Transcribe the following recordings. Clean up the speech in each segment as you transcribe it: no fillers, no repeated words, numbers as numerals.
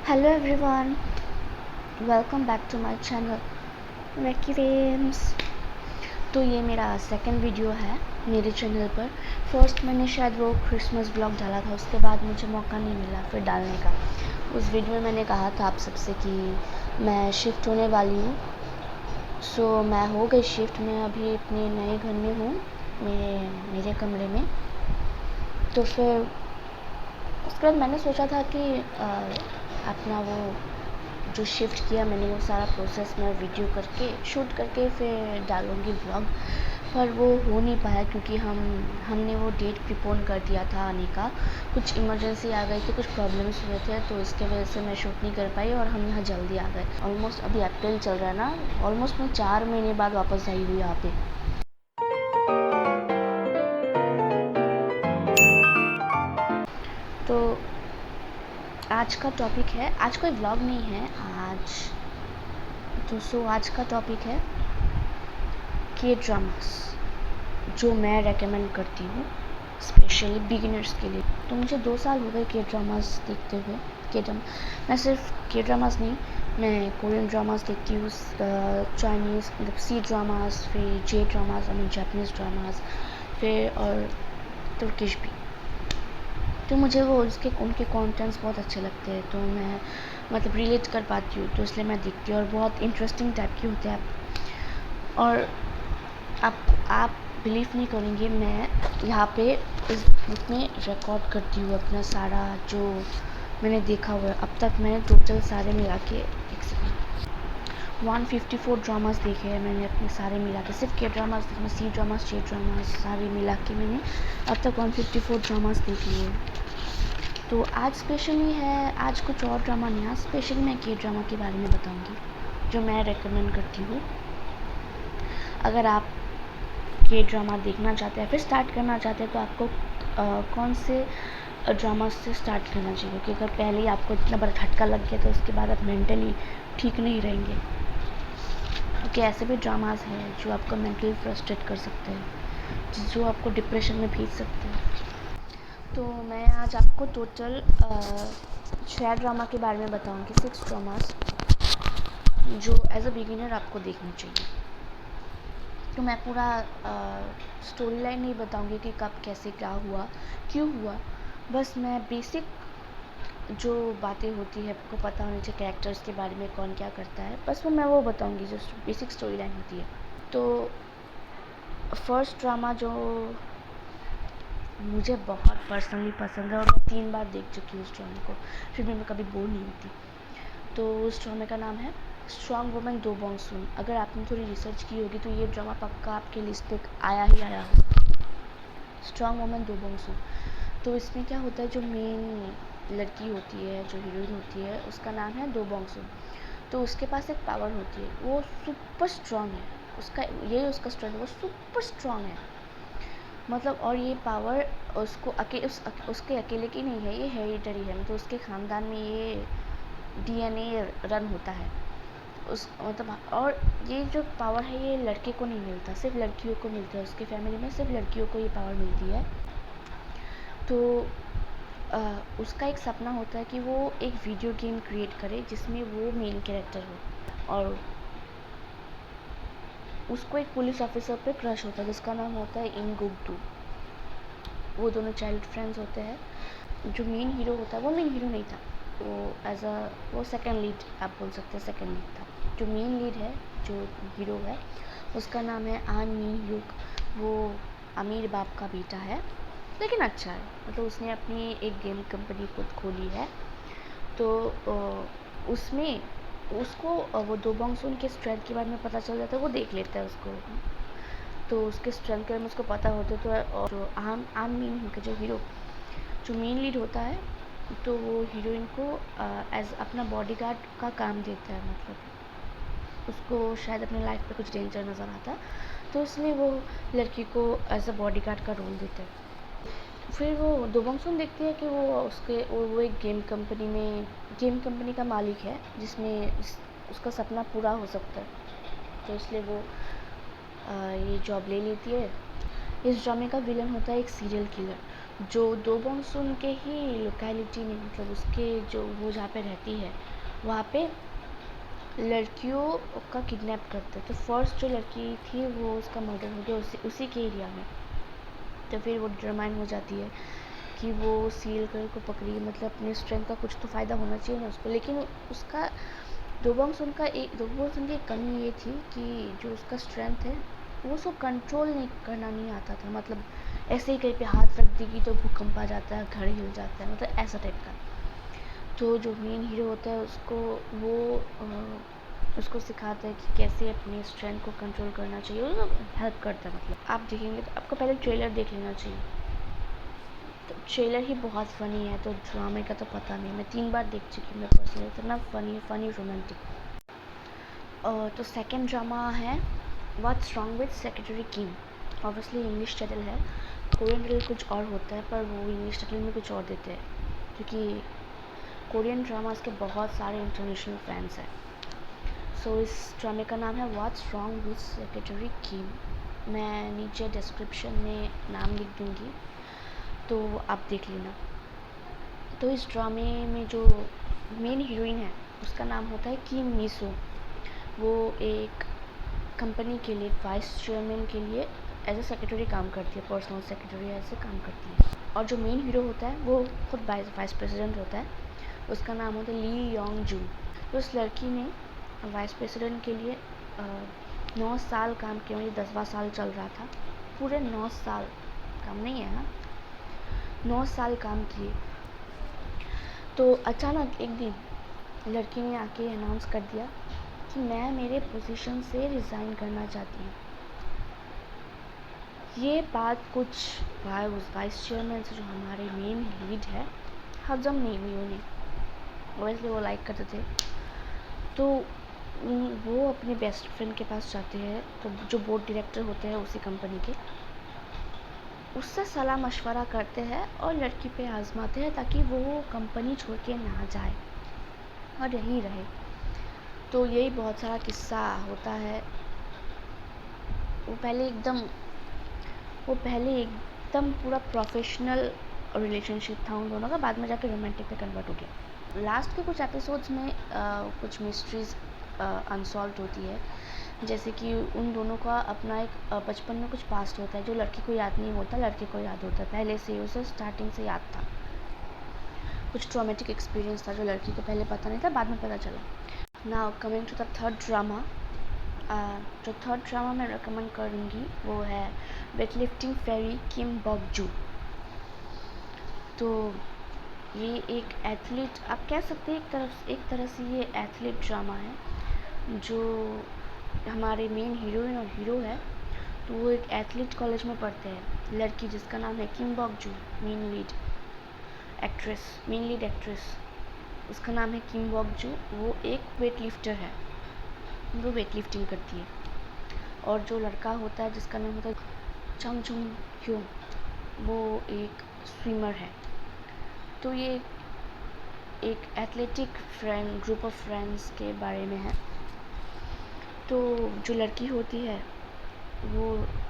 Hello everyone, welcome back to my channel Wacky Whims. तो ये मेरा सेकंड वीडियो है मेरे चैनल पर। फर्स्ट मैंने शायद वो क्रिसमस ब्लॉग डाला था, उसके बाद मुझे मौका नहीं मिला फिर डालने का। उस वीडियो में मैंने कहा था आप सबसे कि मैं शिफ्ट होने वाली हूँ। सो मैं हो गई शिफ्ट, मैं अभी अपने नए घर में हूँ, मेरे कमरे में। तो फिर उसके बाद मैंने सोचा था कि अपना वो जो शिफ्ट किया मैंने वो सारा प्रोसेस मैं वीडियो करके शूट करके फिर डालूँगी ब्लॉग। पर वो हो नहीं पाया क्योंकि हमने वो डेट प्रीपोन कर दिया था आने का। कुछ इमरजेंसी आ गई थी, कुछ प्रॉब्लम्स हुए थे, तो इसके वजह से मैं शूट नहीं कर पाई और हम यहाँ जल्दी आ गए। ऑलमोस्ट अभी अप्रैल चल रहा है ना, ऑलमोस्ट मैं 4 महीने बाद वापस आई हूँ यहाँ पे। तो आज का टॉपिक है, आज कोई व्लॉग नहीं है आज का टॉपिक है के ड्रामास, जो मैं रेकमेंड करती हूँ स्पेशली बिगिनर्स के लिए। तो मुझे 2 साल हो गए के ड्रामास देखते हुए। मैं सिर्फ के ड्रामास नहीं, मैं कोरियन ड्रामास देखती हूँ, चाइनीज़ मतलब सी ड्रामास, फिर J dramas I mean Japanese dramas, फिर और तुर्किश भी। तो मुझे वो उनके कंटेंट्स बहुत अच्छे लगते हैं, तो मैं मतलब रिलेट कर पाती हूँ, तो इसलिए मैं देखती हूँ और बहुत इंटरेस्टिंग टाइप के होते हैं। और आप बिलीव नहीं करेंगे, मैं यहाँ पे इस बुक में रिकॉर्ड करती हूँ अपना सारा जो मैंने देखा हुआ है अब तक। मैंने टोटल सारे मिला के 154 ड्रामास देखे हैं मैंने अपने सारे मिला के। सिर्फ के ड्रामास देखे, सी ड्रामास, जे ड्रामास सारे मिला के मैंने अब तक 154 ड्रामास देख लिए। तो आज स्पेशली है, आज कुछ और ड्रामा नहीं, आज स्पेशली मैं के ड्रामा के बारे में बताऊंगी जो मैं रेकमेंड करती हूँ। अगर आप के ड्रामा देखना चाहते हैं फिर स्टार्ट करना चाहते हैं तो आपको कौन से ड्रामा से स्टार्ट करना चाहिए, क्योंकि अगर पहले ही आपको इतना बड़ा झटका लग गया तो उसके बाद आप मेंटली ठीक नहीं रहेंगे। क्योंकि ऐसे भी ड्रामास हैं जो आपको मेंटली फ्रस्ट्रेट कर सकते हैं, जो आपको डिप्रेशन में भेज सकते हैं। तो मैं आज आपको टोटल 6 ड्रामा के बारे में बताऊंगी, 6 ड्रामास जो एज अ बिगिनर आपको देखना चाहिए। तो मैं पूरा स्टोरी लाइन नहीं बताऊंगी कि कब कैसे क्या हुआ क्यों हुआ, बस मैं बेसिक जो बातें होती है आपको पता होनी चाहिए, कैरेक्टर्स के बारे में कौन क्या करता है, बस मैं वो बताऊंगी जो बेसिक स्टोरी लाइन होती है। तो फर्स्ट ड्रामा जो मुझे बहुत पर्सनली पसंद है और मैं 3 बार देख चुकी हूँ उस ड्रामे को, फिर भी मैं कभी बोर नहीं होती। तो उस ड्रामे का नाम है स्ट्रॉन्ग वुमेन दो बॉन्ग सून। अगर आपने थोड़ी रिसर्च की होगी तो ये ड्रामा पक्का आपके लिस्ट पे आया ही आया होगा, स्ट्रॉन्ग वुमेन दो बॉन्ग सून। तो इसमें क्या होता है, जो मेन लड़की होती है, जो हीरोइन होती है, उसका नाम है दो बॉन्ग सून। तो उसके पास एक पावर होती है, वो सुपर स्ट्रॉन्ग है, उसका स्ट्रेंथ, वो सुपर स्ट्रॉन्ग है मतलब। और ये पावर उसके अकेले की नहीं है, ये हेरिडिटरी है, मतलब उसके ख़ानदान में ये डीएनए रन होता है उस मतलब। और ये जो पावर है ये लड़के को नहीं मिलता, सिर्फ लड़कियों को मिलता है, उसके फैमिली में सिर्फ लड़कियों को ये पावर मिलती है। तो उसका एक सपना होता है कि वो एक वीडियो गेम क्रिएट करे जिसमें वो मेन कैरेक्टर हो, और उसको एक पुलिस ऑफिसर पे क्रश होता है जिसका नाम होता है इन गुक्तू। वो दोनों चाइल्ड फ्रेंड्स होते हैं। जो मेन हीरो होता है वो मेन हीरो नहीं था, वो सेकंड लीड आप बोल सकते हैं, सेकंड लीड था। जो मेन लीड है, जो हीरो है, उसका नाम है आन मी युक। वो अमीर बाप का बेटा है लेकिन अच्छा है, मतलब उसने अपनी एक गेम कंपनी खुद खोली है। तो उसमें उसको वो दो बॉन्गसून के स्ट्रेंथ के बारे में पता चल जाता है, वो देख लेता है उसको। तो उसके स्ट्रेंथ के बारे में उसको पता होता है। तो और जो आम मीन के जो हीरो, जो मेन लीड होता है, तो वो हीरोइन को एज अपना बॉडीगार्ड का काम देता है, मतलब उसको शायद अपने लाइफ पे कुछ डेंजर नज़र आता है, तो इसलिए वो लड़की को एज अ बॉडीगार्ड का रोल देता है। फिर वो दो बॉन्गसून देखती है कि वो एक गेम कंपनी का मालिक है जिसमें उसका सपना पूरा हो सकता है, तो इसलिए वो ये जॉब ले लेती है। इस ड्रामे का विलन होता है एक सीरियल किलर। जो दो बॉन्सुन के ही लोकेलिटी में, मतलब उसके जो वो जहाँ पे रहती है वहाँ पे लड़कियों का किडनैप करते हैं। तो फर्स्ट जो लड़की थी वो उसका मर्डर हो गया उसी के एरिया में। तो फिर वो डिटरमाइन हो जाती है कि वो सील कर को पकड़ी, मतलब अपने स्ट्रेंथ का कुछ तो फ़ायदा होना चाहिए ना उसको। लेकिन उसका दोबोंगसुन की कमी ये थी कि जो उसका स्ट्रेंथ है वो उसको कंट्रोल नहीं करना नहीं आता था। मतलब ऐसे ही कहीं पे हाथ रख देगी तो भूकंप आ जाता है, घर हिल जाता है, मतलब ऐसा टाइप का। तो जो मेन हीरो होता है वो उसको सिखाता है कि कैसे अपने स्ट्रेंथ को कंट्रोल करना चाहिए, वो हेल्प करता है। मतलब आप देखेंगे तो आपको पहले ट्रेलर देख लेना चाहिए। तो ट्रेलर ही बहुत फ़नी है, तो ड्रामे का तो पता नहीं। मैं 3 बार देख चुकी हूँ मैं पर्सनली, इतना फ़नी रोमांटिक। तो सेकंड ड्रामा है what's wrong with secretary Kim. Obviously English title है, कोरियन टाइटल कुछ और होता है, पर वो इंग्लिश टाइटल में कुछ और देते हैं क्योंकि कोरियन ड्रामास के बहुत सारे इंटरनेशनल फैंस हैं। सो इस ड्रामे का नाम है व्हाट्स रॉन्ग विद सेक्रेटरी किम। मैं नीचे डिस्क्रिप्शन में नाम लिख दूँगी, तो आप देख लेना। तो इस ड्रामे में जो मेन हीरोइन है उसका नाम होता है किम मिसो। वो एक कंपनी के लिए वाइस चेयरमैन के लिए एज ए सेक्रेटरी काम करती है, पर्सनल सेक्रेटरी ऐसे काम करती है। और जो मेन हीरो होता है वो खुद वाइस प्रेसिडेंट होता है, उसका नाम होता है ली योंग जू। तो उस लड़की ने वाइस प्रेसिडेंट के लिए 9 साल काम किया, मुझे 10वां साल चल रहा था, पूरे 9 साल, कम नहीं है ना, 9 साल काम किए। तो अचानक एक दिन लड़की ने आके अनाउंस कर दिया कि मैं मेरे पोजीशन से रिज़ाइन करना चाहती हूँ। ये बात कुछ वाइस चेयरमैन से, जो हमारे मेन लीड है, हजम नहीं हुई उन्हें। वैसे वो लाइक करते थे, तो वो अपने बेस्ट फ्रेंड के पास जाते हैं, तो जो बोर्ड डायरेक्टर होते हैं उसी कंपनी के, उससे सलाह मशवरा करते हैं और लड़की पे आजमाते हैं ताकि वो कंपनी छोड़ के ना जाए और यहीं रहे। तो यही बहुत सारा किस्सा होता है। वो पहले एकदम पूरा प्रोफेशनल रिलेशनशिप था उन दोनों का, बाद में जाके रोमांटिक में कन्वर्ट हो गया। लास्ट के कुछ एपिसोड्स में कुछ मिस्ट्रीज अनसॉल्व होती है, जैसे कि उन दोनों का अपना एक बचपन में कुछ पास्ट होता है जो लड़की को याद नहीं होता, लड़के को याद होता है। पहले से उसे स्टार्टिंग से याद था, कुछ ट्रॉमेटिक एक्सपीरियंस था जो लड़की को पहले पता नहीं था, बाद में पता चला। Now coming to the third drama. जो थर्ड ड्रामा मैं रिकमेंड करूँगी वो है वेटलिफ्टिंग फेरी किम बॉक जू। तो ये एक एथलीट, आप कह सकते हैं एक तरह से ये एथलीट ड्रामा है। जो हमारे मेन हीरोइन और हीरो है, तो वो एक एथलीट कॉलेज में पढ़ते हैं। लड़की जिसका नाम है किम बॉक जू, मेन लीड एक्ट्रेस, उसका नाम है किम बॉक जू। वो एक वेट लिफ्टर है, वो वेट लिफ्टिंग करती है। और जो लड़का होता है जिसका नाम होता है चंग चुंग ह्यो, वो एक स्विमर है। तो ये एक एथलेटिक ग्रुप ऑफ फ्रेंड्स के बारे में है। तो जो लड़की होती है वो,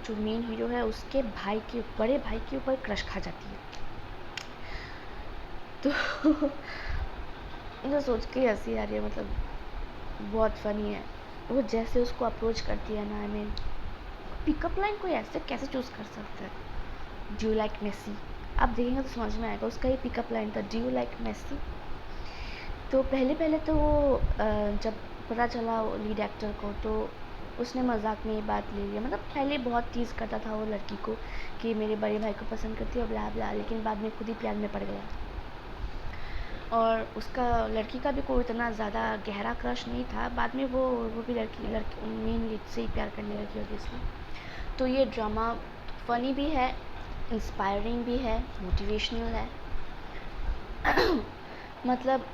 जो मेन हीरो है, उसके बड़े भाई के ऊपर क्रश खा जाती है। तो मुझे सोच के हंसी आ रही है, मतलब बहुत फ़नी है। वो जैसे उसको अप्रोच करती है ना, आई मीन पिकअप लाइन कोई ऐसे कैसे चूज़ कर सकता है। डू यू लाइक मेसी, आप देखेंगे तो समझ में आएगा, उसका ये पिकअप लाइन था, डू यू लाइक मेसी। तो पहले तो वो जब पता चला लीड एक्टर को, तो उसने मजाक में ये बात ले लिया। मतलब पहले बहुत टीज़ करता था वो लड़की को कि मेरे बड़े भाई को पसंद करती है, ब्ला ब्ला, लेकिन बाद में खुद ही प्यार में पड़ गया। और उसका लड़की का भी कोई इतना ज़्यादा गहरा क्रश नहीं था। बाद में वो भी लड़की मेन लीड से ही प्यार करने लगी ऑब्वियसली। तो ये ड्रामा फ़नी भी है, इंस्पायरिंग भी है, मोटिवेशनल है। मतलब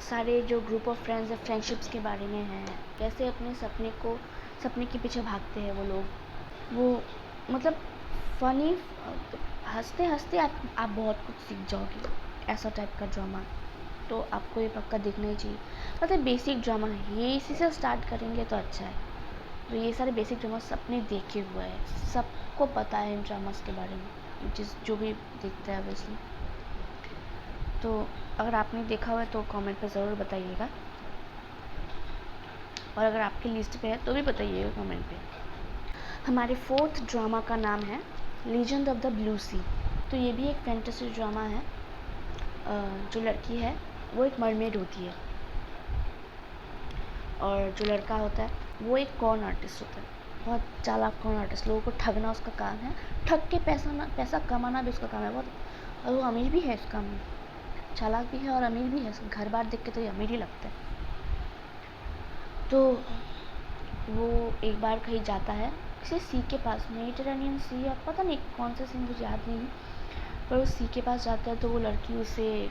सारे जो ग्रुप ऑफ फ्रेंड्स है, फ्रेंडशिप्स के बारे में है, कैसे अपने सपने के पीछे भागते हैं वो लोग। वो मतलब फ़नी, हंसते हंसते आप बहुत कुछ सीख जाओगे, ऐसा टाइप का ड्रामा। तो आपको ये पक्का देखना ही चाहिए। मतलब बेसिक ड्रामा है ये, इसी से स्टार्ट करेंगे तो अच्छा है। तो ये सारे बेसिक ड्रामा सबने देखे हुए हैं, सबको पता है इन ड्रामास के बारे में। जो भी देखता है ऑब्वियसली। तो अगर आपने देखा हुआ है तो कमेंट पे ज़रूर बताइएगा, और अगर आपकी लिस्ट पे है तो भी बताइएगा कमेंट पे। हमारे फोर्थ ड्रामा का नाम है लीजेंड ऑफ द ब्लू सी। तो ये भी एक फैंटेसी ड्रामा है। जो लड़की है वो एक मरमेड होती है, और जो लड़का होता है वो एक कॉर्न आर्टिस्ट होता है, बहुत चालाक कॉर्न आर्टिस्ट। लोगों को ठगना उसका काम है, ठग के पैसा कमाना भी उसका काम है बहुत। और वो अमीर भी है इस काम में, चालाक भी है और अमीर भी है। घर बार देख के तो ये अमीर ही लगता है। तो वो एक बार कहीं जाता है किसी सी के पास, मेडिटेरेनियन सी या पता नहीं कौन सा सी, मुझे याद नहीं, पर उस सी के पास जाता है। तो वो लड़की उसे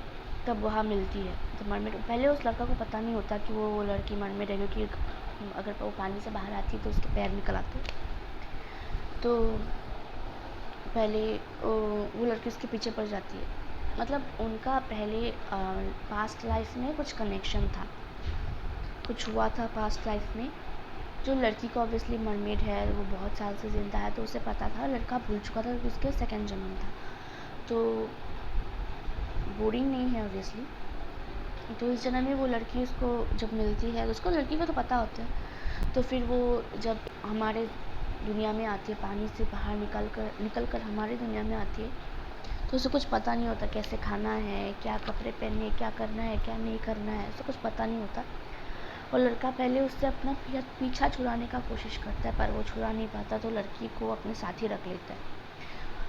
तब वहाँ मिलती है। तो मरमेड, पहले उस लड़का को पता नहीं होता कि वो लड़की मरमेड है, क्योंकि अगर वो पानी से बाहर आती है तो उसके पैर निकल आते। तो पहले वो लड़की उसके पीछे पड़ जाती है। मतलब उनका पहले पास्ट लाइफ में कुछ कनेक्शन था, कुछ हुआ था पास्ट लाइफ में। जो लड़की को ऑब्वियसली मरमेड है, वो बहुत साल से ज़िंदा है, तो उसे पता था, लड़का भूल चुका था कि उसके सेकंड जन्म था। तो बोरिंग नहीं है ऑब्वियसली। तो इस जन्म में वो लड़की उसको जब मिलती है, उसको लड़की को तो पता होता है। तो फिर वो जब हमारे दुनिया में आती है, पानी से बाहर निकल कर हमारी दुनिया में आती है, तो उसे कुछ पता नहीं होता कैसे खाना है, क्या कपड़े पहनने, क्या करना है, क्या नहीं करना है, उसे कुछ पता नहीं होता। और लड़का पहले उससे अपना पीछा छुड़ाने का कोशिश करता है, पर वो छुड़ा नहीं पाता। तो लड़की को अपने साथ ही रख लेता है,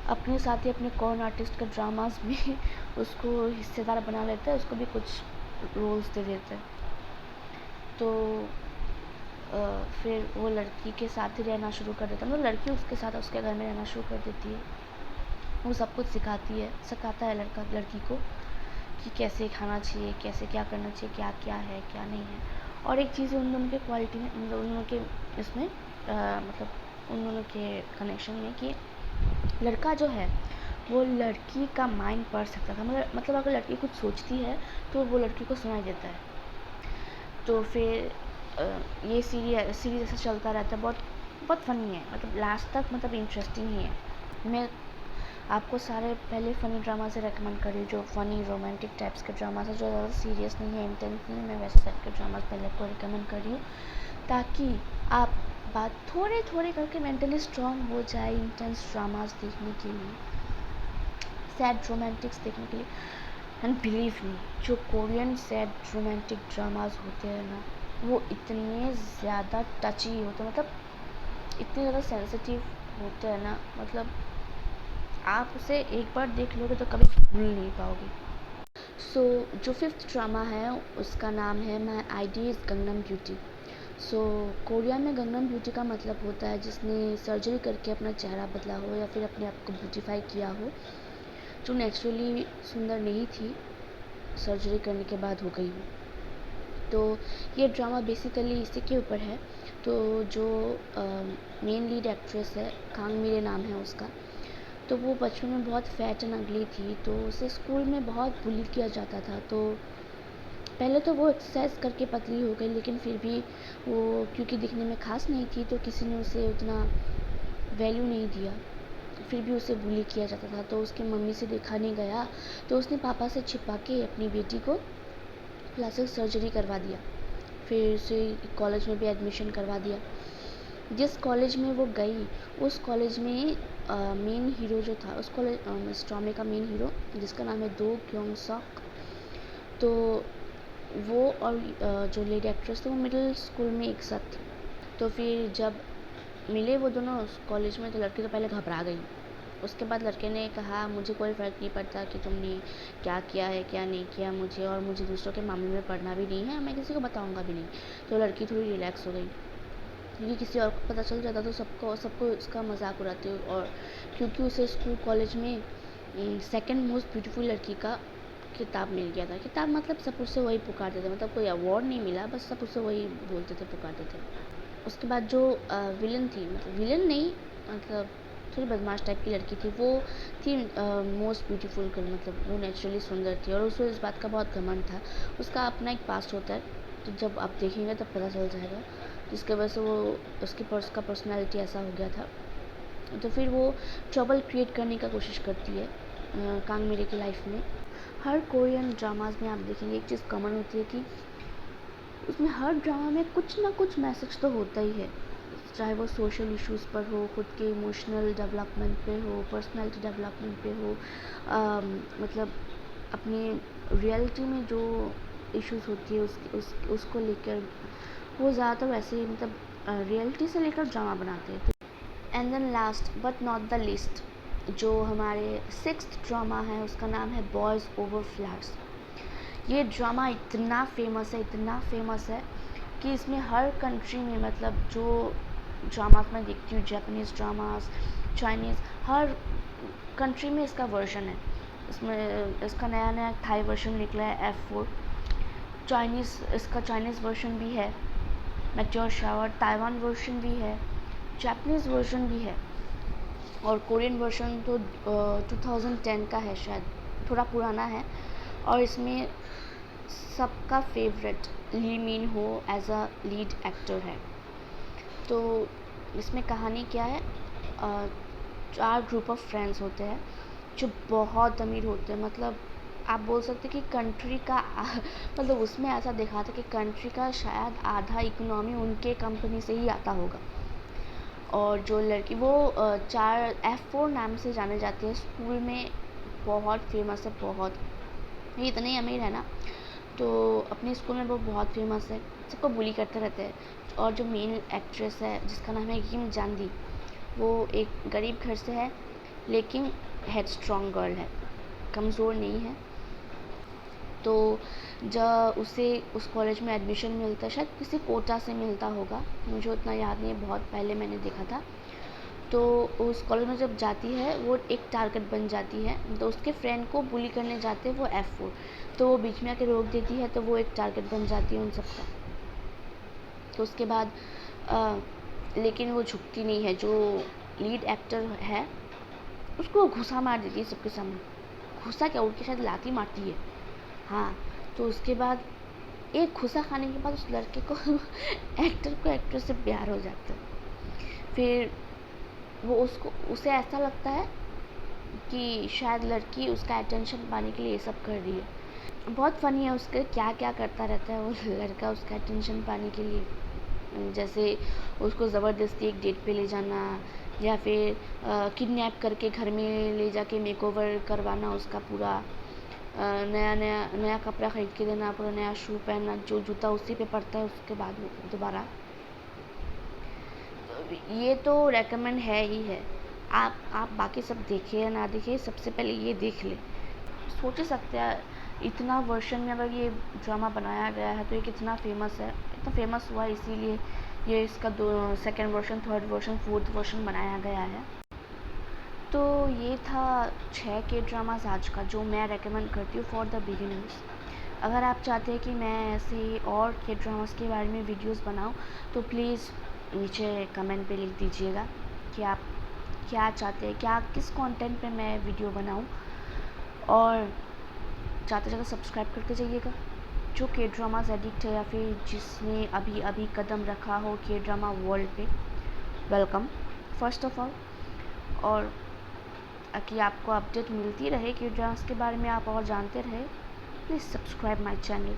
अपने साथ ही अपने कॉर्न आर्टिस्ट के ड्रामास में उसको हिस्सेदार बना लेता है, उसको भी कुछ रोल्स दे देता है। तो फिर वो लड़की के साथ ही रहना शुरू कर देता है, मतलब लड़की उसके साथ उसके घर में रहना शुरू कर देती है। वो सब कुछ सिखाता है लड़का लड़की को कि कैसे खाना चाहिए, कैसे क्या करना चाहिए, क्या क्या है क्या नहीं है। और एक चीज़ उन दोनों के क्वालिटी में, उन दोनों के इसमें मतलब उन दोनों के कनेक्शन में, कि लड़का जो है वो लड़की का माइंड पढ़ सकता था। मतलब अगर लड़की कुछ सोचती है तो वो लड़की को सुनाई देता है। तो फिर ये सीरीज़ ऐसा चलता रहता है, बहुत बहुत फ़नी है, मतलब लास्ट तक मतलब इंटरेस्टिंग ही है। मैं आपको सारे पहले फ़नी ड्रामा से रेकमेंड कर रही हूँ, जो फ़नी रोमांटिक टाइप्स के ड्रामास है, जो ज़्यादा सीरियस नहीं है, इंटेंस नहीं है। मैं वैसे टाइप के ड्रामास पहले आपको रिकमेंड कर रही हूँ, ताकि आप बात थोड़े थोड़े करके मेंटली स्ट्रॉन्ग हो जाए इंटेंस ड्रामास देखने के लिए, सैड रोमांटिक्स देखने के लिए। एंड बिलीव मी, जो कोरियन सैड रोमांटिक ड्रामास होते हैं ना, वो इतने ज़्यादा टची होते हैं, मतलब इतने ज़्यादा सेंसिटिव होते हैं ना, मतलब आप उसे एक बार देख लोगे तो कभी भूल नहीं पाओगे। सो जो फिफ्थ ड्रामा है उसका नाम है माई ID is Gangnam beauty. So Korea में गंगनम ब्यूटी का मतलब होता है जिसने सर्जरी करके अपना चेहरा बदला हो या फिर अपने आप को ब्यूटीफाई किया हो, जो नेचुरली सुंदर नहीं थी, सर्जरी करने के बाद हो गई हो। तो ये ड्रामा बेसिकली इसी के ऊपर है। तो जो मेन लीड एक्ट्रेस है, कांग मिरे नाम है उसका, तो वो बचपन में बहुत फैट एंड अगली थी, तो उसे स्कूल में बहुत बुली किया जाता था। तो पहले तो वो एक्सरसाइज करके पतली हो गई, लेकिन फिर भी वो क्योंकि दिखने में ख़ास नहीं थी तो किसी ने उसे उतना वैल्यू नहीं दिया, फिर भी उसे बुली किया जाता था। तो उसकी मम्मी से देखा नहीं गया, तो उसने पापा से छिपा के अपनी बेटी को प्लास्टिक सर्जरी करवा दिया, फिर उसे कॉलेज में भी एडमिशन करवा दिया। जिस कॉलेज में वो गई, उस कॉलेज में मेन हीरो जो था, उस कॉलेज इस ड्रामे का मेन हीरो जिसका नाम है दो क्योंग सॉक, तो वो और जो लेडी एक्ट्रेस थी वो मिडिल स्कूल में एक साथ थी। तो फिर जब मिले वो दोनों उस कॉलेज में, तो लड़की तो पहले घबरा गई। उसके बाद लड़के ने कहा मुझे कोई फ़र्क नहीं पड़ता कि तुमने क्या किया है क्या नहीं किया मुझे, और मुझे दूसरों के मामले में पढ़ना भी नहीं है, मैं किसी को बताऊंगा भी नहीं। तो लड़की थोड़ी रिलैक्स हो गई, क्योंकि किसी और को पता चल जाता तो सबको उसका मजाक उड़ाते। और क्योंकि उसे स्कूल कॉलेज में सेकंड मोस्ट ब्यूटीफुल लड़की का किताब मिल गया था। किताब मतलब सब उससे वही पुकारते थे, मतलब कोई अवार्ड नहीं मिला, बस सब उससे वही बोलते थे, पुकारते थे। उसके बाद जो विलन थी, मतलब विलन नहीं, मतलब थोड़ी बदमाश टाइप की लड़की थी, वो थी मोस्ट ब्यूटीफुल गर्ल, मतलब वो नेचुरली सुंदर थी और उसको इस बात का बहुत घमंड था। उसका अपना एक पास्ट होता है, तो जब आप देखेंगे तब पता चल जाएगा, जिसके वजह से वो उसका पर्सनालिटी ऐसा हो गया था। तो फिर वो ट्रबल क्रिएट करने का कोशिश करती है कांग मिरे की लाइफ में। हर कोरियन ड्रामाज में आप देखेंगे एक चीज़ कॉमन होती है कि उसमें हर ड्रामा में कुछ ना कुछ मैसेज तो होता ही है, चाहे वो सोशल इश्यूज़ पर हो, खुद के इमोशनल डेवलपमेंट पे हो, पर्सनैलिटी डेवलपमेंट पे हो, मतलब अपनी रियलिटी में जो इश्यूज़ होती है उसको लेकर वो ज़्यादातर वैसे ही मतलब रियलिटी से लेकर ड्रामा बनाते हैं। And then last but not the least जो हमारे 6th ड्रामा है उसका नाम है बॉयज़ ओवर फ्लैट्स। ये ड्रामा इतना फेमस है कि इसमें हर कंट्री में मतलब जो ड्रामास मैं देखती हूँ, जापानीज़ ड्रामास, चाइनीज़, हर कंट्री में इसका वर्जन है। इसमें इसका नया थाई वर्जन निकला है F4, इसका चाइनीज़ वर्जन भी है, मैच्योर शावर, ताइवान वर्जन भी है, जापानीज़ वर्जन भी है, और कोरियन वर्जन तो 2010 का है शायद, थोड़ा पुराना है। और इसमें सबका फेवरेट ली मिन हो एज अ लीड एक्टर है। तो इसमें कहानी क्या है, 4 ग्रुप ऑफ फ्रेंड्स होते हैं जो बहुत अमीर होते हैं, मतलब आप बोल सकते कि कंट्री का मतलब उसमें ऐसा दिखा था कि कंट्री का शायद आधा इकोनॉमी उनके कंपनी से ही आता होगा। और जो लड़की वो 4 F4 नाम से जाने जाती है, स्कूल में बहुत फेमस है, बहुत, ये इतने ही अमीर है ना, तो अपने स्कूल में वो बहुत फेमस है, सबको बुली करते रहते हैं। और जो मेन एक्ट्रेस है जिसका नाम है किम जानदी, वो एक गरीब घर से है लेकिन हेड स्ट्रॉन्ग गर्ल है, कमज़ोर नहीं है। तो जब उसे उस कॉलेज में एडमिशन मिलता है, शायद किसी कोटा से मिलता होगा, मुझे उतना याद नहीं है, बहुत पहले मैंने देखा था। तो उस कॉलेज में जब जाती है वो एक टारगेट बन जाती है, तो उसके फ्रेंड को बुली करने जाते हैं वो F4, तो वो बीच में आके रोक देती है, तो वो एक टारगेट बन जाती है उन सबका। तो उसके बाद लेकिन वो झुकती नहीं है, जो लीड एक्टर है उसको घुसा मार देती है सबके सामने, घुसा क्या, उठ के शायद लाठी मारती है, हाँ। तो उसके बाद एक घुसा खाने के बाद उस लड़के को एक्टर से प्यार हो जाता है। फिर वो उसे ऐसा लगता है कि शायद लड़की उसका अटेंशन पाने के लिए ये सब कर रही है। बहुत फ़नी है, उसके क्या क्या करता रहता है वो लड़का उसका अटेंशन पाने के लिए, जैसे उसको ज़बरदस्ती एक डेट पे ले जाना, या फिर किडनैप करके घर में ले जाके मेकओवर करवाना उसका पूरा, नया कपड़ा ख़रीद के देना, पूरा नया शू पहनना, जो जूता उसी पे पड़ता है उसके बाद दोबारा। ये तो रेकमेंड है ही है, आप बाकी सब देखिए या ना देखिए, सबसे पहले ये देख ले। सोच ही सकते हैं इतना वर्जन में अगर ये ड्रामा बनाया गया है तो ये कितना फेमस है, इतना फेमस हुआ इसीलिए ये इसका 2nd version, 3rd version, 4th version बनाया गया है। तो ये था 6 के ड्रामास आज का जो मैं रेकमेंड करती हूँ फॉर द बिगिनर्स। अगर आप चाहते हैं कि मैं ऐसे और के ड्रामास के बारे में वीडियोस बनाऊँ तो प्लीज़ नीचे कमेंट पे लिख दीजिएगा कि आप क्या चाहते हैं, क्या किस कंटेंट पे मैं वीडियो बनाऊँ, और जाते जाते सब्सक्राइब करके जाइएगा। जो के ड्रामास एडिक्ट है या फिर जिसने अभी अभी कदम रखा हो के ड्रामा वर्ल्ड पे, वेलकम फर्स्ट ऑफ ऑल। और ताकि आपको अपडेट मिलती रहे कि ड्रामास के बारे में, आप और जानते रहे, प्लीज़ सब्सक्राइब माय चैनल।